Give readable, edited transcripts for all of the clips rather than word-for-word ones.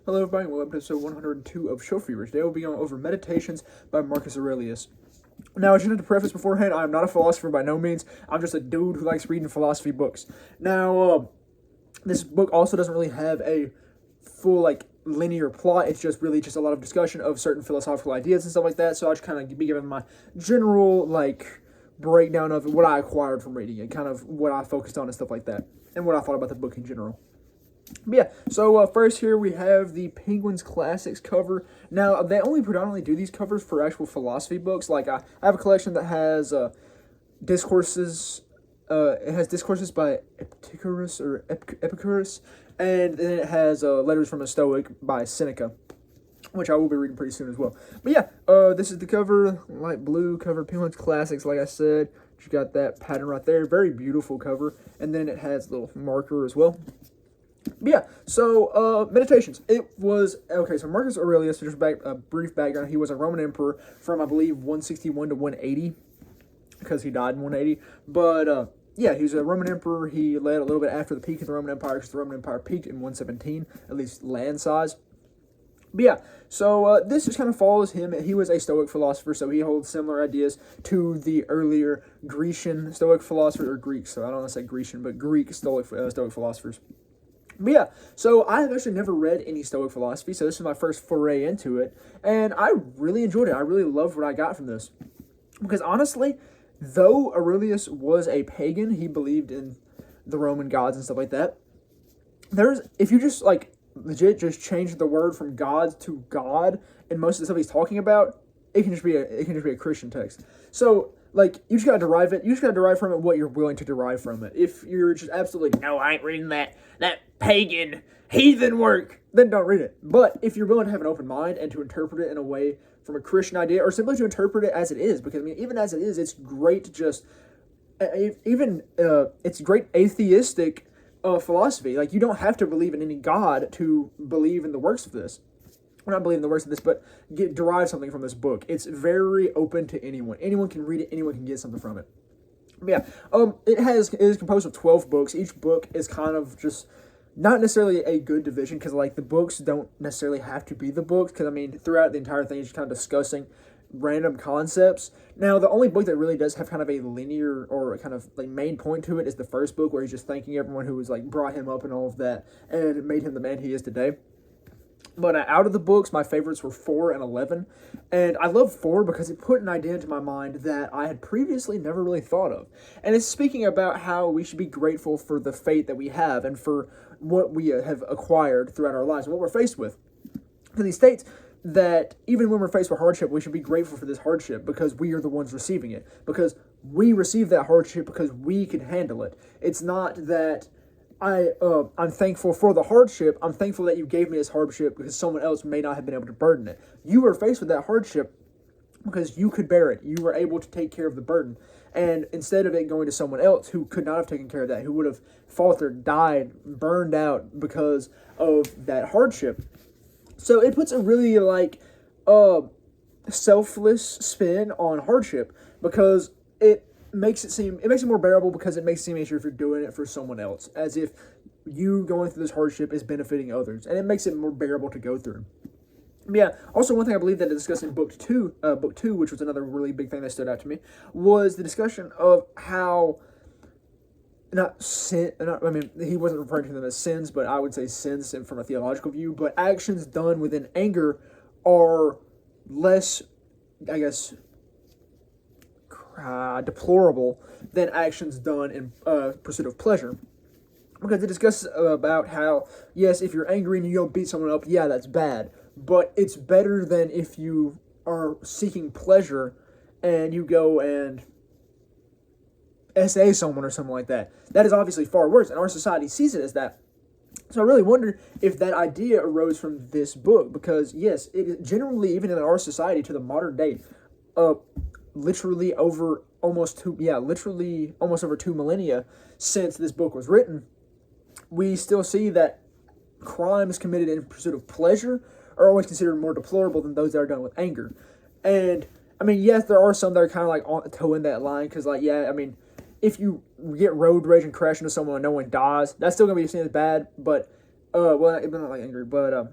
Hello everybody, and welcome to episode 102 of Show Fever. Today we'll be going over Meditations by Marcus Aurelius. Now, I should have to preface beforehand, I'm not a philosopher by no means. I'm just a dude who likes reading philosophy books. Now, this book also doesn't really have a full, linear plot. It's just really just a lot of discussion of certain philosophical ideas and stuff like that. So I'll just kind of be giving my general, breakdown of what I acquired from reading it, kind of what I focused on and stuff like that, and what I thought about the book in general. But yeah, so first here we have the Penguins Classics cover. Now, they only predominantly do these covers for actual philosophy books. Like, I have a collection that has discourses. It has discourses by Epicurus, and then it has letters from a Stoic by Seneca, which I will be reading pretty soon as well. But yeah, this is the cover, light blue cover, Penguins Classics, like I said. You got that pattern right there, very beautiful cover, and then it has a little marker as well. But yeah, so Meditations. It was okay. So Marcus Aurelius, just a brief background. He was a Roman emperor from, I believe, 161 to 180, because he died in 180. But yeah, he was a Roman emperor. He led a little bit after the peak of the Roman Empire, because the Roman Empire peaked in 117, at least land size. But yeah, so this just kind of follows him. He was a Stoic philosopher, so he holds similar ideas to the earlier Grecian Stoic philosophers, or Greeks. So I don't want to say Grecian, but Greek Stoic philosophers. But yeah, so I have actually never read any Stoic philosophy, so this is my first foray into it, and I really enjoyed it. I really loved what I got from this. Because honestly, though Aurelius was a pagan, he believed in the Roman gods and stuff like that, if you just, legit just change the word from God to God, and most of the stuff he's talking about, it can just be a Christian text. So, you just gotta derive it. You just gotta derive from it what you're willing to derive from it. If you're just absolutely, no, I ain't reading that pagan, heathen work, then don't read it. But if you're willing to have an open mind and to interpret it in a way from a Christian idea, or simply to interpret it as it is, because, even as it is, it's great to just, it's great atheistic philosophy. You don't have to believe in any God to believe in the works of this. Or not believe in the works of this, but derive something from this book. It's very open to anyone. Anyone can read it. Anyone can get something from it. But yeah, it is composed of 12 books. Each book is kind of just not necessarily a good division, because the books don't necessarily have to be the books, because throughout the entire thing is just kind of discussing random concepts. Now, the only book that really does have kind of a linear or kind of main point to it is the first book, where he's just thanking everyone who was brought him up and all of that, and made him the man he is today. But out of the books, my favorites were 4 and 11. And I love 4 because it put an idea into my mind that I had previously never really thought of. And it's speaking about how we should be grateful for the fate that we have and for what we have acquired throughout our lives and what we're faced with. And he states that even when we're faced with hardship, we should be grateful for this hardship because we are the ones receiving it. Because we receive that hardship because we can handle it. It's not that I'm thankful for the hardship. I'm thankful that you gave me this hardship because someone else may not have been able to burden it. You were faced with that hardship because you could bear it. You were able to take care of the burden. And instead of it going to someone else who could not have taken care of that, who would have faltered, died, burned out because of that hardship. So it puts a really selfless spin on hardship, because it makes it more bearable, because it makes it seem easier if you're doing it for someone else, as if you going through this hardship is benefiting others, and it makes it more bearable to go through. Yeah. Also, one thing I believe that it discussed in book two, which was another really big thing that stood out to me, was the discussion of how he wasn't referring to them as sins, but I would say sins from a theological view, but actions done within anger are less, I guess, deplorable than actions done in pursuit of pleasure. Because it discusses about how, yes, if you're angry and you go beat someone up, yeah, that's bad. But it's better than if you are seeking pleasure and you go and SA someone or something like that. That is obviously far worse, and our society sees it as that. So I really wonder if that idea arose from this book, because yes, it is generally, even in our society to the modern day, literally over almost over 2 millennia since this book was written, we still see that crimes committed in pursuit of pleasure are always considered more deplorable than those that are done with anger. And yes, there are some that are kind of toeing that line, because if you get road rage and crash into someone and no one dies, that's still gonna be seen as bad. But not like angry, but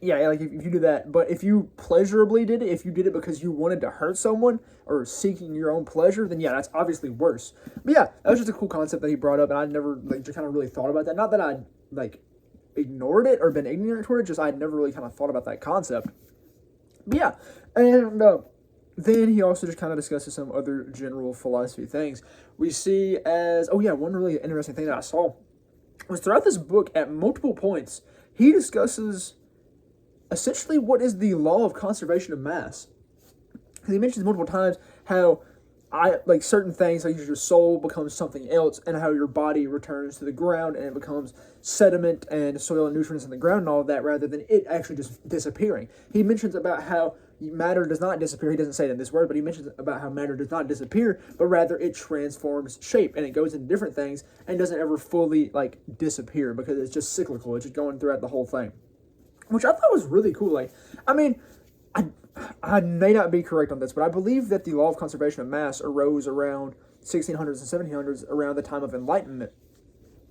Yeah, like if you do that, but if you pleasurably did it, if you did it because you wanted to hurt someone or seeking your own pleasure, then yeah, that's obviously worse. But yeah, that was just a cool concept that he brought up, and I never like just kind of really thought about that. Not that I like ignored it or been ignorant toward it, just I'd never really kind of thought about that concept. But yeah, and then he also just kind of discusses some other general philosophy things. We see as, oh yeah, one really interesting thing that I saw was throughout this book at multiple points, he discusses essentially what is the law of conservation of mass. Because he mentions multiple times how like certain things, like your soul becomes something else, and how your body returns to the ground and it becomes sediment and soil and nutrients in the ground and all of that, rather than it actually just disappearing. He mentions about how matter does not disappear. He doesn't say it in this word, but he mentions about how matter does not disappear, but rather it transforms shape and it goes into different things and doesn't ever fully like disappear, because it's just cyclical. It's just going throughout the whole thing, which I thought was really cool. Like, I mean, I may not be correct on this, but I believe that the law of conservation of mass arose around 1600s and 1700s, around the time of Enlightenment,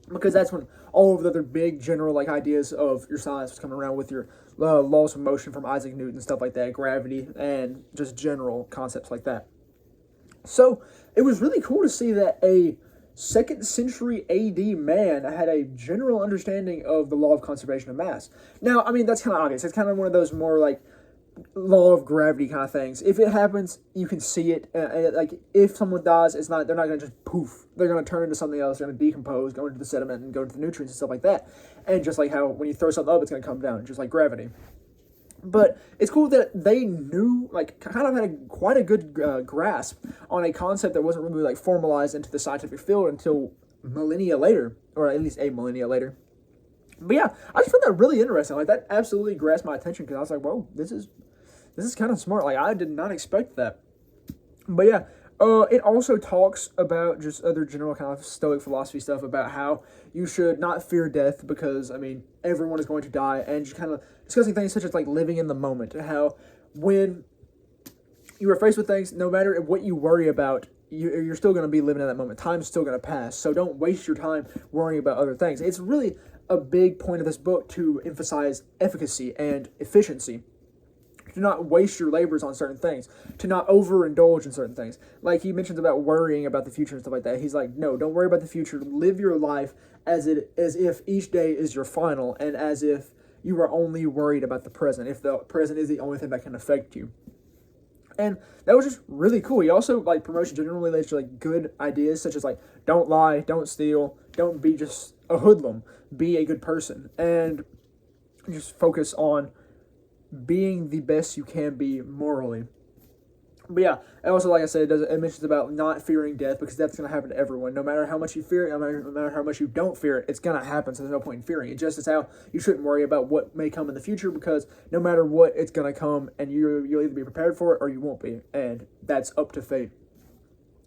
because that's when all of the other big general like ideas of your science was coming around, with your laws of motion from Isaac Newton and stuff like that, gravity, and just general concepts like that. So it was really cool to see that a 2nd century AD man had a general understanding of the law of conservation of mass. Now, I mean, that's kind of obvious. It's kind of one of those more like law of gravity kind of things. If it happens, you can see it. Like if someone dies, they're not going to just poof. They're going to turn into something else. They're going to decompose, go into the sediment, and go into the nutrients and stuff like that. And just like how when you throw something up, it's going to come down, just like gravity. But it's cool that they knew, like, kind of had quite a good grasp on a concept that wasn't really like formalized into the scientific field until millennia later, or at least a millennia later. But yeah, I just found that really interesting. Like, that absolutely grasped my attention, because I was like, whoa, this is kind of smart. Like, I did not expect that. But yeah, it also talks about just other general kind of Stoic philosophy stuff, about how you should not fear death, because, I mean, everyone is going to die, and just kind of discussing things such as, like, living in the moment, how when you are faced with things, no matter what you worry about, you're still going to be living in that moment. Time's still going to pass, so don't waste your time worrying about other things. It's really a big point of this book to emphasize efficacy and efficiency. To not waste your labors on certain things, to not overindulge in certain things. Like he mentions about worrying about the future and stuff like that. He's like, no, don't worry about the future. Live your life as if each day is your final, and as if you are only worried about the present, if the present is the only thing that can affect you. And that was just really cool. He also like promotes generally like good ideas, such as like don't lie, don't steal, don't be just a hoodlum, be a good person, and just focus on being the best you can be morally. But yeah, and also, like I said, it mentions about not fearing death, because death's going to happen to everyone. No matter how much you fear it, no matter how much you don't fear it, it's going to happen, so there's no point in fearing it. Just as how you shouldn't worry about what may come in the future, because no matter what, it's going to come, and you'll either be prepared for it or you won't be, and that's up to fate.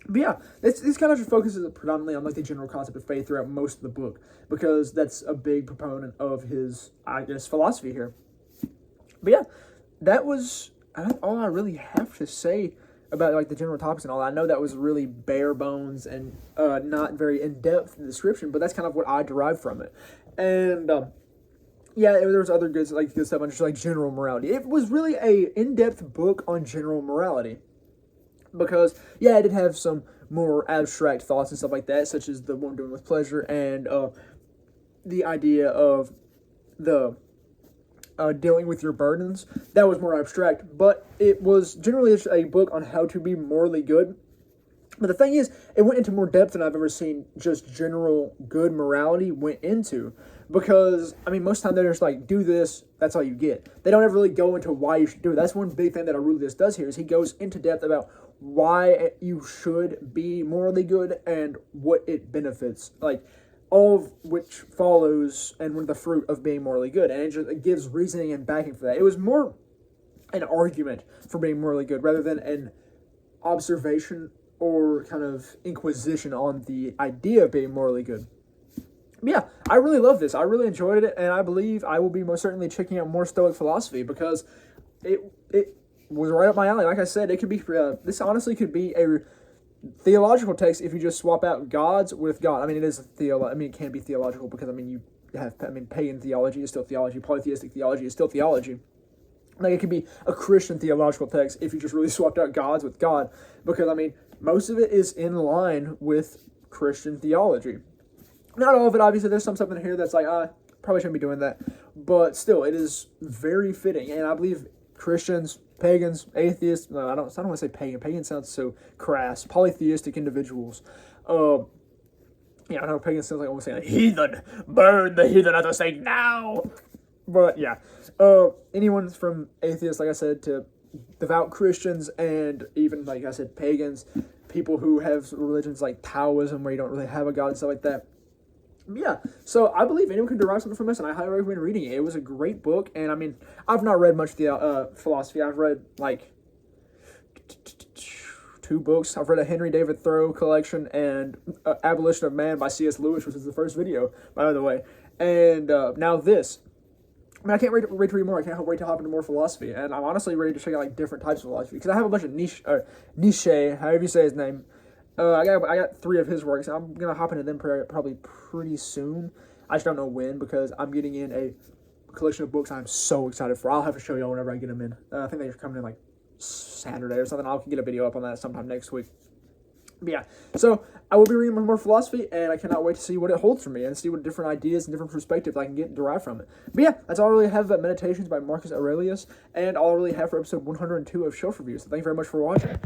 But yeah, this kind of just focuses predominantly on like the general concept of faith throughout most of the book, because that's a big proponent of his, I guess, philosophy here. But yeah, that was all I really have to say about like the general topics and all that. I know that was really bare bones and not very in-depth in the description, but that's kind of what I derived from it. And yeah, there was other good stuff on just like general morality. It was really a in-depth book on general morality, because yeah, it did have some more abstract thoughts and stuff like that, such as the one doing with pleasure, and the idea of the dealing with your burdens. That was more abstract, but it was generally just a book on how to be morally good. But the thing is, it went into more depth than I've ever seen just general good morality went into. Because, I mean, most of the time they're just like, do this, that's all you get. They don't ever really go into why you should do it. That's one big thing that Aurelius does here, is he goes into depth about why you should be morally good and what it benefits. Like, all of which follows and one of the fruit of being morally good. And it gives reasoning and backing for that. It was more an argument for being morally good rather than an observation or kind of inquisition on the idea of being morally good. But yeah, I really love this. I really enjoyed it, and I believe I will be most certainly checking out more Stoic philosophy, because it was right up my alley. Like I said, it could be this honestly could be a theological text if you just swap out gods with God. I mean, it can be theological, because I mean have, I mean, pagan theology is still theology. Polytheistic theology is still theology. Like, it could be a Christian theological text if you just really swapped out gods with God. Because, I mean, most of it is in line with Christian theology. Not all of it, obviously. There's some stuff in here that's like, probably shouldn't be doing that. But still, it is very fitting. And I believe Christians, pagans, atheists, no, I don't want to say pagan. Pagan sounds so crass. Polytheistic individuals. Yeah, I know pagan sounds like almost saying, heathen, burn the heathen at the stake now. But yeah, anyone from atheists, like I said, to devout Christians, and even, like I said, pagans, people who have religions like Taoism where you don't really have a god and stuff like that. Yeah, so I believe anyone can derive something from this, and I highly recommend reading it. It was a great book, and I mean, I've not read much philosophy. I've read like 2 books. I've read a Henry David Thoreau collection and Abolition of Man by C.S. Lewis, which is the first video, by the way. And now this. I mean, I can't wait to read more. I can't wait to hop into more philosophy. And I'm honestly ready to check out like different types of philosophy. Because I have a bunch of Nietzsche, however you say his name. I got 3 of his works. I'm going to hop into them probably pretty soon. I just don't know when, because I'm getting in a collection of books I'm so excited for. I'll have to show y'all whenever I get them in. I think they're coming in like Saturday or something. I'll get a video up on that sometime next week. But yeah, so I will be reading more philosophy, and I cannot wait to see what it holds for me and see what different ideas and different perspectives I can get derived from it. But yeah, that's all I really have about Meditations by Marcus Aurelius, and all I really have for episode 102 of Shelf Reviews. So thank you very much for watching.